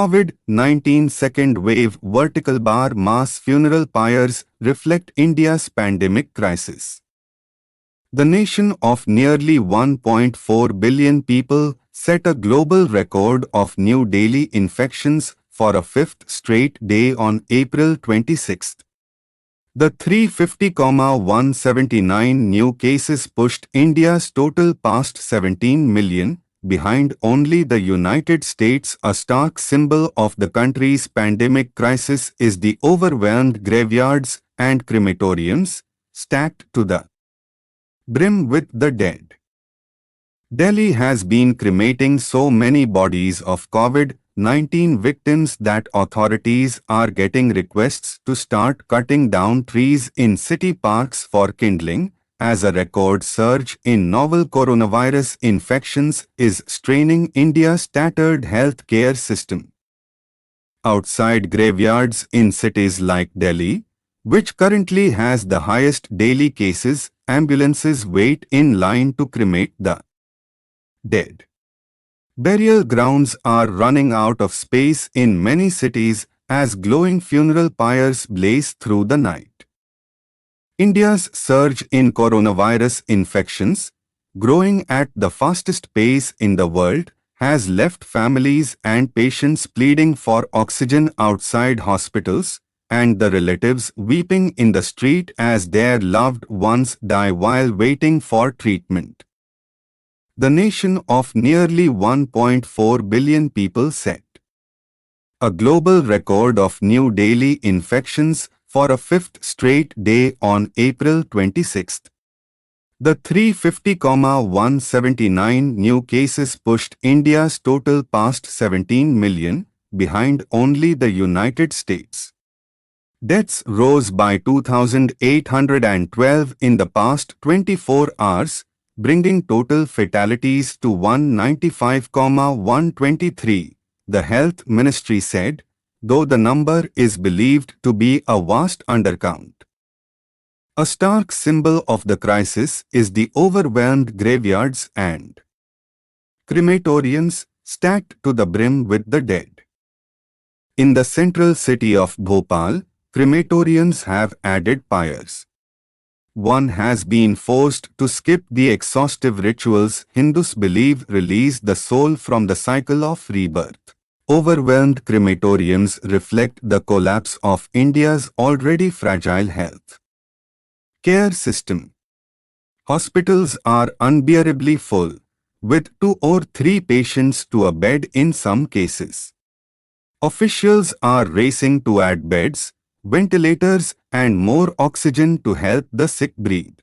COVID-19 second wave vertical bar mass funeral pyres reflect India's pandemic crisis. The nation of nearly 1.4 billion people set a global record of new daily infections for a fifth straight day on April 26. The 350,179 new cases pushed India's total past 17 million, behind only the United States. A stark symbol of the country's pandemic crisis is the overwhelmed graveyards and crematoriums, stacked to the brim with the dead. Delhi has been cremating so many bodies of COVID-19 victims that authorities are getting requests to start cutting down trees in city parks for kindling, as a record surge in novel coronavirus infections is straining India's tattered healthcare system. Outside graveyards in cities like Delhi, which currently has the highest daily cases, ambulances wait in line to cremate the dead. Burial grounds are running out of space in many cities as glowing funeral pyres blaze through the night. India's surge in coronavirus infections, growing at the fastest pace in the world, has left families and patients pleading for oxygen outside hospitals, and the relatives weeping in the street as their loved ones die while waiting for treatment. The nation of nearly 1.4 billion people set a global record of new daily infections for a fifth straight day on April 26. The 350,179 new cases pushed India's total past 17 million, behind only the United States. Deaths rose by 2,812 in the past 24 hours, bringing total fatalities to 195,123, the Health Ministry said, though the number is believed to be a vast undercount. A stark symbol of the crisis is the overwhelmed graveyards and crematoriums stacked to the brim with the dead. In the central city of Bhopal, crematoriums have added pyres. One has been forced to skip the exhaustive rituals Hindus believe release the soul from the cycle of rebirth. Overwhelmed crematoriums reflect the collapse of India's already fragile health care system. Hospitals are unbearably full, with 2 or 3 patients to a bed in some cases. Officials are racing to add beds, ventilators, and more oxygen to help the sick breathe.